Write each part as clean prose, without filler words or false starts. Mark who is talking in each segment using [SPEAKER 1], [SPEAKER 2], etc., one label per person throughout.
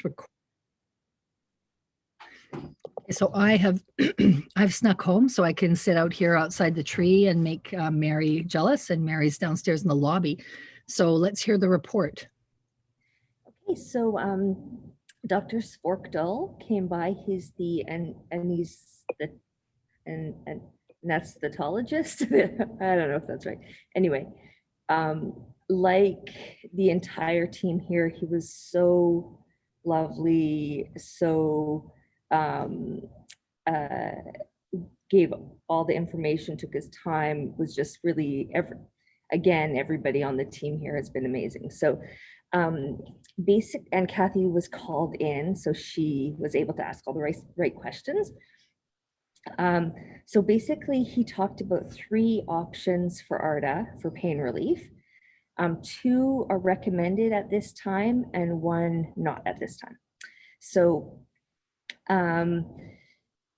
[SPEAKER 1] record. So I have I've snuck home so I can sit out here outside the tree and make Mary jealous, and Mary's downstairs in the lobby. So let's hear the report.
[SPEAKER 2] Okay, so Dr. Sporkdahl came by. He's the anesthetologist. I don't know if that's right. Anyway, like the entire team here, he was so lovely, so gave all the information, took his time, was just really, everybody on the team here has been amazing. So and Kathy was called in, so she was able to ask all the right questions. So basically he talked about 3 options for Arta for pain relief. 2 are recommended at this time and 1 not at this time. So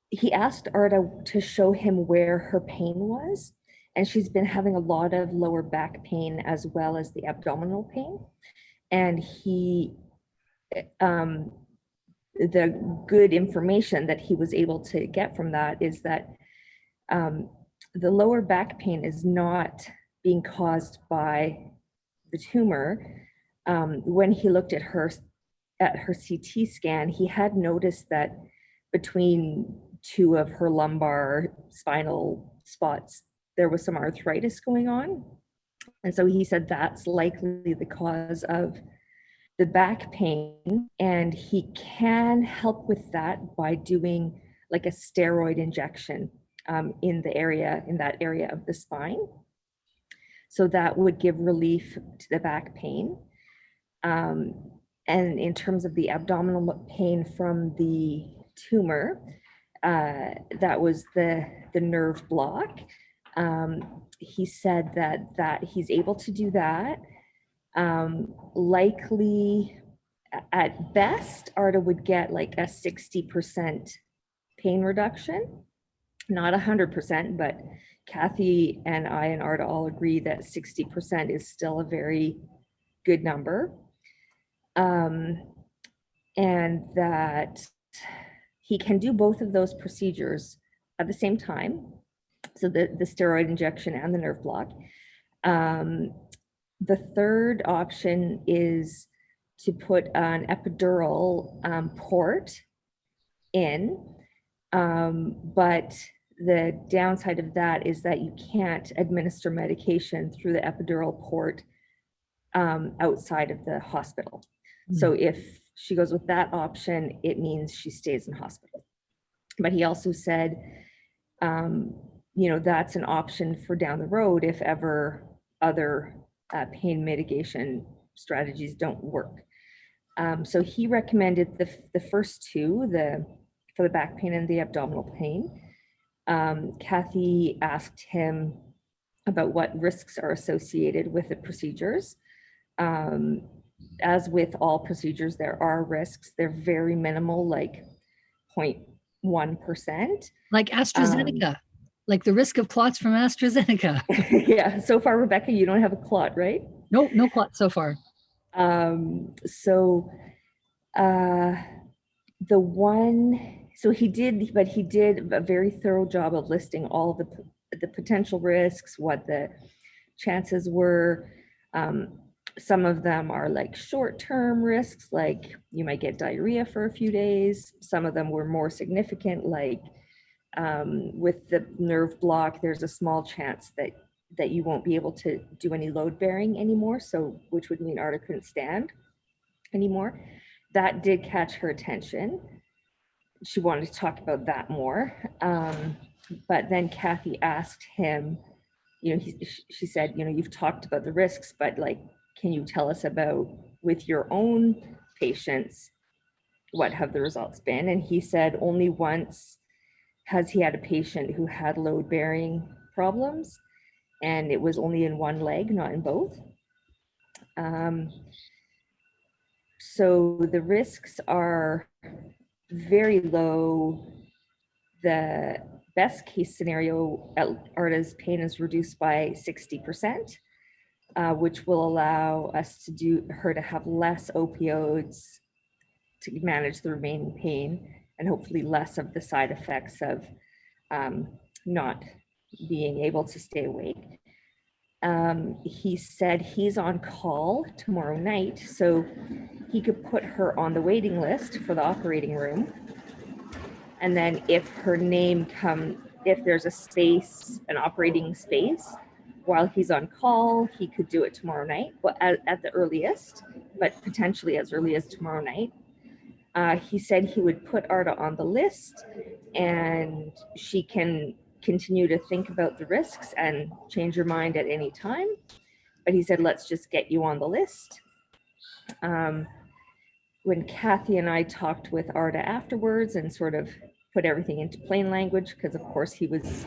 [SPEAKER 2] he asked Arta to show him where her pain was, and she's been having a lot of lower back pain as well as the abdominal pain. And the good information that he was able to get from that is that the lower back pain is not being caused by the tumor. When he looked at her CT scan, he had noticed that between 2 of her lumbar spinal spots, there was some arthritis going on. And so he said that's likely the cause of the back pain, and he can help with that by doing like a steroid injection in that area of the spine. So that would give relief to the back pain. And in terms of the abdominal pain from the tumor, that was the nerve block. He said that he's able to do that. Likely at best, Arta would get like a 60% pain reduction, not 100%, but Kathy and I and Arta all agree that 60% is still a very good number. And that he can do both of those procedures at the same time. So the steroid injection and the nerve block. The third option is to put an epidural port in, but the downside of that is that you can't administer medication through the epidural port outside of the hospital. So if she goes with that option, it means she stays in hospital. But he also said, that's an option for down the road if ever other pain mitigation strategies don't work. So he recommended the first 2, for the back pain and the abdominal pain. Kathy asked him about what risks are associated with the procedures. As with all procedures, there are risks. They're very minimal, like 0.1%.
[SPEAKER 1] Like AstraZeneca, like the risk of clots from AstraZeneca.
[SPEAKER 2] Yeah, so far, Rebecca, you don't have a clot, right?
[SPEAKER 1] No clot so far.
[SPEAKER 2] He did a very thorough job of listing all the potential risks, what the chances were. Some of them are like short-term risks, like you might get diarrhea for a few days. Some of them were more significant, like with the nerve block, there's a small chance that you won't be able to do any load bearing anymore, so which would mean Arta couldn't stand anymore. That did catch her attention. She wanted to talk about that more. But then Kathy asked him, she said, you've talked about the risks, but like, can you tell us about, with your own patients, what have the results been? And he said only once has he had a patient who had load bearing problems, and it was only in one leg, not in both. So the risks are very low. The best case scenario, Arta's pain is reduced by 60%, which will allow us her to have less opioids, to manage the remaining pain and hopefully less of the side effects of not being able to stay awake. He said he's on call tomorrow night, so he could put her on the waiting list for the operating room. And then if her name if there's a space, an operating space, while he's on call, he could do it tomorrow night, well, at the earliest, but potentially as early as tomorrow night. He said he would put Arta on the list and she can continue to think about the risks and change her mind at any time. But he said, let's just get you on the list. When Kathy and I talked with Arta afterwards and sort of put everything into plain language, because of course he was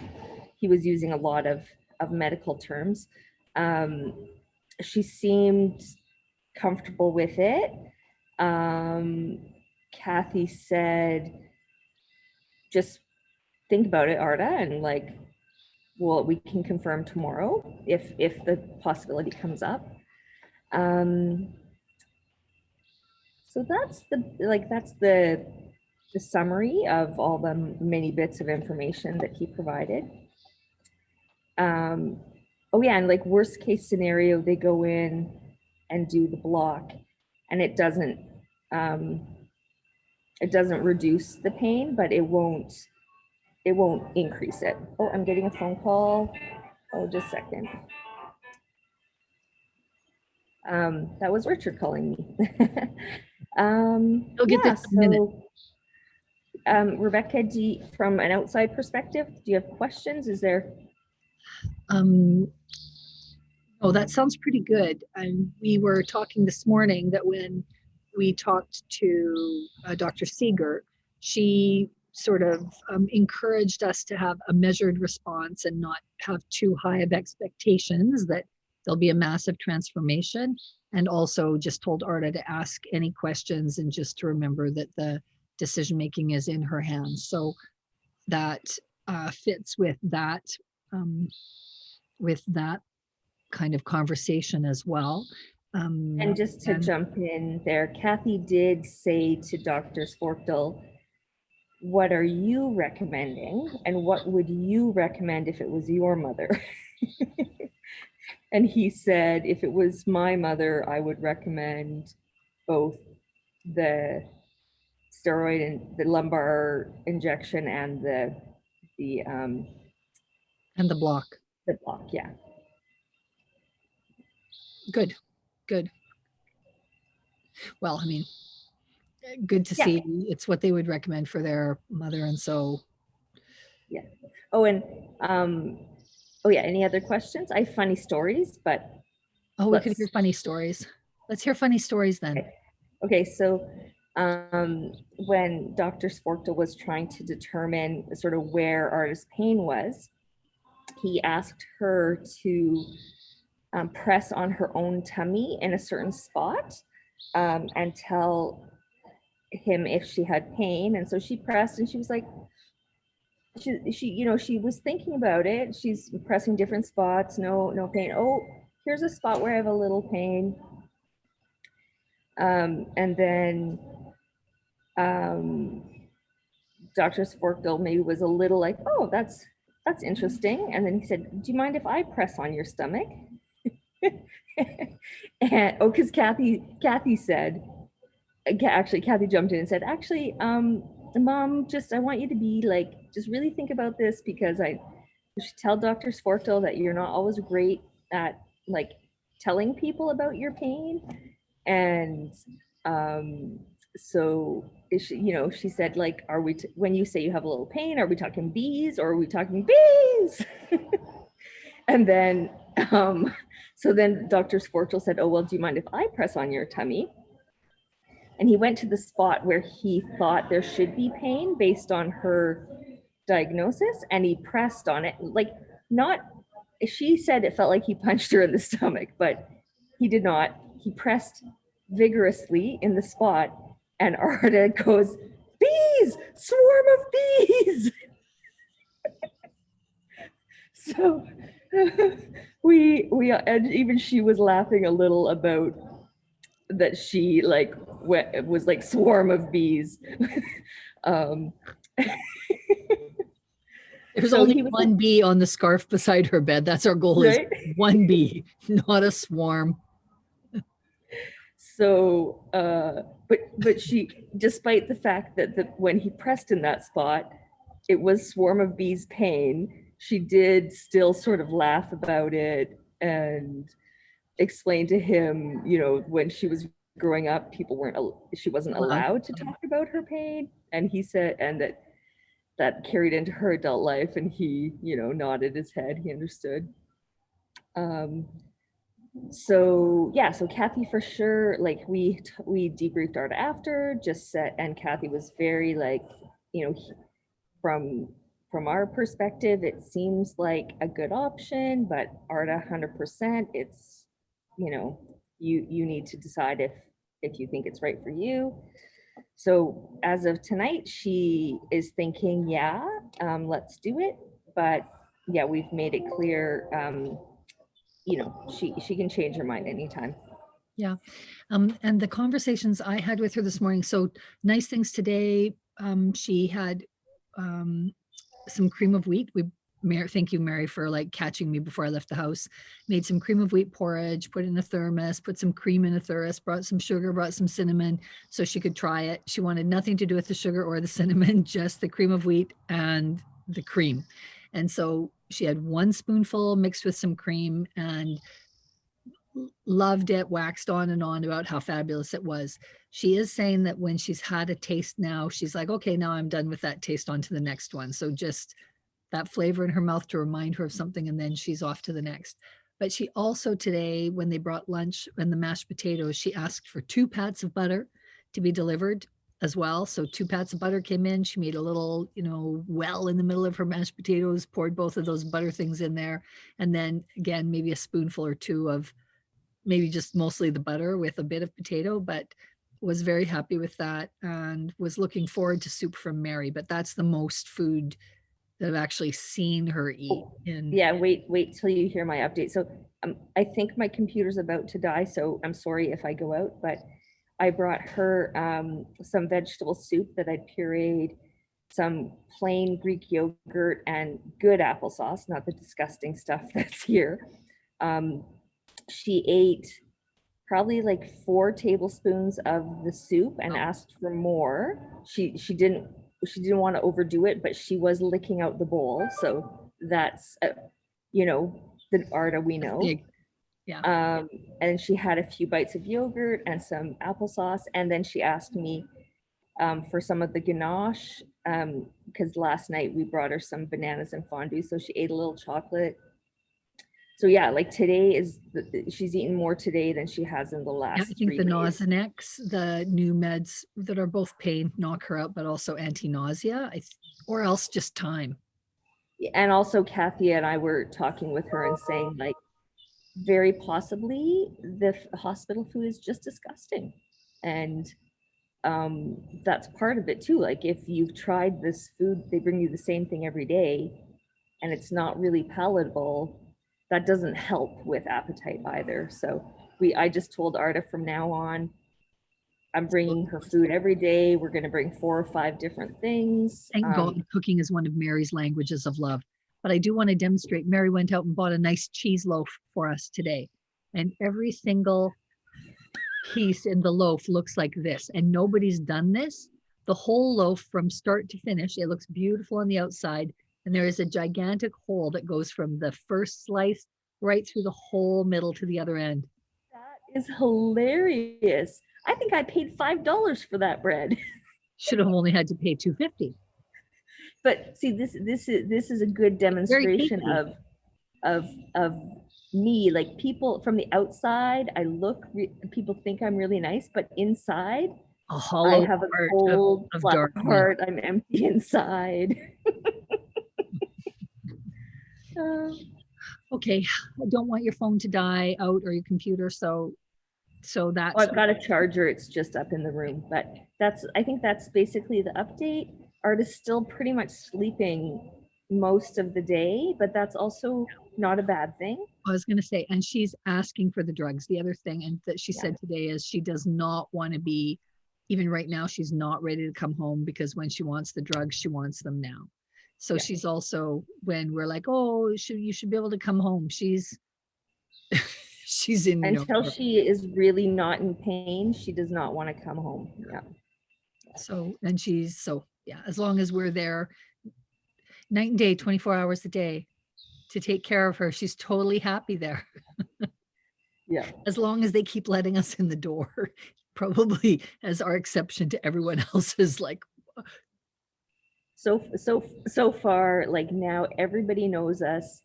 [SPEAKER 2] using a lot of medical terms, she seemed comfortable with it. Kathy said, just think about it, Arta, and like, well, we can confirm tomorrow if the possibility comes up. So that's the summary of all the many bits of information that he provided. Oh yeah, and like worst case scenario, they go in and do the block, and it doesn't reduce the pain, but it won't increase it. Oh, I'm getting a phone call. Oh, just a second. That was Richard calling me.
[SPEAKER 1] Get this in a minute.
[SPEAKER 2] Rebecca, from an outside perspective, do you have questions? Is there?
[SPEAKER 1] Oh, that sounds pretty good. And we were talking this morning that when we talked to Dr. Seeger, she sort of encouraged us to have a measured response and not have too high of expectations that there'll be a massive transformation, and also just told Arta to ask any questions and just to remember that the decision making is in her hands. So that fits with that kind of conversation as well.
[SPEAKER 2] And just to jump in there, Kathy did say to Dr. Sforkdal, what are you recommending? And what would you recommend if it was your mother? And he said, if it was my mother, I would recommend both the steroid and the lumbar injection and the
[SPEAKER 1] block.
[SPEAKER 2] The block, yeah.
[SPEAKER 1] Good. Well, I mean, good to see it's what they would recommend for their mother, and so.
[SPEAKER 2] Yeah. Oh, and oh yeah, any other questions? I have funny stories, but.
[SPEAKER 1] Oh, we could hear funny stories. Let's hear funny stories then.
[SPEAKER 2] Okay, so when Dr. Sforkdal was trying to determine sort of where Arta's pain was, he asked her to press on her own tummy in a certain spot and tell him if she had pain. And so she pressed, and she was like, she was thinking about it. She's pressing different spots, no pain. Oh, here's a spot where I have a little pain. And then Dr. Sforkdal maybe was a little like, oh, that's interesting. And then he said, do you mind if I press on your stomach? And because Kathy said, actually Kathy jumped in and said, actually, Mom, I want you to be like, just really think about this, because I should tell Dr. Sforkdal that you're not always great at like telling people about your pain. And so she said, like, are we when you say you have a little pain, are we talking bees or are we talking bees? And then so then Dr. Sforkdal said, oh, well, do you mind if I press on your tummy? And he went to the spot where he thought there should be pain based on her diagnosis, and he pressed on it. Like, not, she said it felt like he punched her in the stomach, but he did not. He pressed vigorously in the spot, and Arta goes, bees, swarm of bees. So we and even she was laughing a little about that. She like it was like swarm of bees. um,
[SPEAKER 1] There's
[SPEAKER 2] so
[SPEAKER 1] only
[SPEAKER 2] he was
[SPEAKER 1] one bee on the scarf beside her bed. That's our goal, is
[SPEAKER 2] right.
[SPEAKER 1] one bee, not a swarm.
[SPEAKER 2] So, but she, despite the fact that when he pressed in that spot, it was swarm of bees pain, she did still sort of laugh about it and explain to him, when she was growing up, she wasn't allowed to talk about her pain. And he said, and that carried into her adult life. And he, nodded his head. He understood. Um, so yeah, so Kathy for sure, like we debriefed Arta after, just said, and Kathy was very like, from our perspective, it seems like a good option, but Arta 100%, it's, you need to decide if you think it's right for you. So as of tonight, she is thinking, yeah, let's do it. But yeah, we've made it clear, she can change her mind anytime.
[SPEAKER 1] Yeah. And the conversations I had with her this morning, so nice things today. She had some cream of wheat. Thank you, Mary, for like catching me before I left the house. Made some cream of wheat porridge, put in a thermos, put some cream in a thermos, brought some sugar, brought some cinnamon so she could try it. She wanted nothing to do with the sugar or the cinnamon, just the cream of wheat and the cream. And so she had one spoonful mixed with some cream and loved it, waxed on and on about how fabulous it was. She is saying that when she's had a taste now, she's like, okay, now I'm done with that taste, on to the next one. So just that flavor in her mouth to remind her of something, and then she's off to the next. But she also today, when they brought lunch and the mashed potatoes, she asked for 2 pats of butter to be delivered as well. So 2 pats of butter came in. She made a little, well in the middle of her mashed potatoes, poured both of those butter things in there. And then again, maybe a spoonful or 2 of maybe just mostly the butter with a bit of potato, but was very happy with that and was looking forward to soup from Mary. But that's the most food that I've actually seen her eat.
[SPEAKER 2] Yeah, wait till you hear my update. So I think my computer's about to die, so I'm sorry if I go out, but I brought her some vegetable soup that I'd pureed, some plain Greek yogurt, and good applesauce, not the disgusting stuff that's here. She ate probably like 4 tablespoons of the soup and asked for more. She didn't want to overdo it, but she was licking out the bowl. So that's, the Arta we know.
[SPEAKER 1] Yeah.
[SPEAKER 2] And she had a few bites of yogurt and some applesauce. And then she asked me for some of the ganache, because last night we brought her some bananas and fondue. So she ate a little chocolate. So yeah, like today she's eaten more today than she has in the last.
[SPEAKER 1] Yeah, I think the Nasonex, the new meds that are both pain, knock her out, but also anti-nausea, or else just time.
[SPEAKER 2] And also Kathy and I were talking with her and saying, like, very possibly the hospital food is just disgusting. And that's part of it too. Like if you've tried this food, they bring you the same thing every day and it's not really palatable, that doesn't help with appetite either. So I just told Arta from now on, I'm bringing her food every day. We're going to bring 4 or 5 different things.
[SPEAKER 1] Thank God cooking is one of Mary's languages of love. But I do want to demonstrate. Mary went out and bought a nice cheese loaf for us today. And every single piece in the loaf looks like this. And nobody's done this. The whole loaf from start to finish, it looks beautiful on the outside. And there is a gigantic hole that goes from the first slice right through the whole middle to the other end.
[SPEAKER 2] That is hilarious. I think I paid $5 for that bread.
[SPEAKER 1] Should have only had to pay $2.50.
[SPEAKER 2] But see, this is a good demonstration of me. Like people from the outside, people think I'm really nice, but inside, I have a cold, flat heart. I'm empty inside.
[SPEAKER 1] Okay, I don't want your phone to die out or your computer, so that's.
[SPEAKER 2] I've got a charger. It's just up in the room, but I think that's basically the update. Arta's still pretty much sleeping most of the day, but that's also not a bad thing.
[SPEAKER 1] I was going to say, and she's asking for the drugs. The other thing, and that she said today, is she does not want to be even right now, she's not ready to come home because when she wants the drugs, she wants them now. So
[SPEAKER 2] Yeah.
[SPEAKER 1] she's also, when we're like, oh, you should be able to come home, she's she's in no.
[SPEAKER 2] Until she is really not in pain, she does not want to come home. Yeah.
[SPEAKER 1] So, and she's, so yeah, as long as we're there night and day, 24 hours a day to take care of her, she's totally happy there.
[SPEAKER 2] Yeah.
[SPEAKER 1] As long as they keep letting us in the door, probably as our exception to everyone else's, like,
[SPEAKER 2] So far, like now everybody knows us.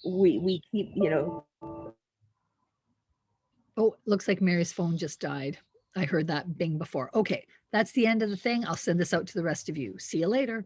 [SPEAKER 2] We keep, you know.
[SPEAKER 1] oh, looks like Mary's phone just died. I heard that bing before. Okay, that's the end of the thing. I'll send this out to the rest of you. See you later.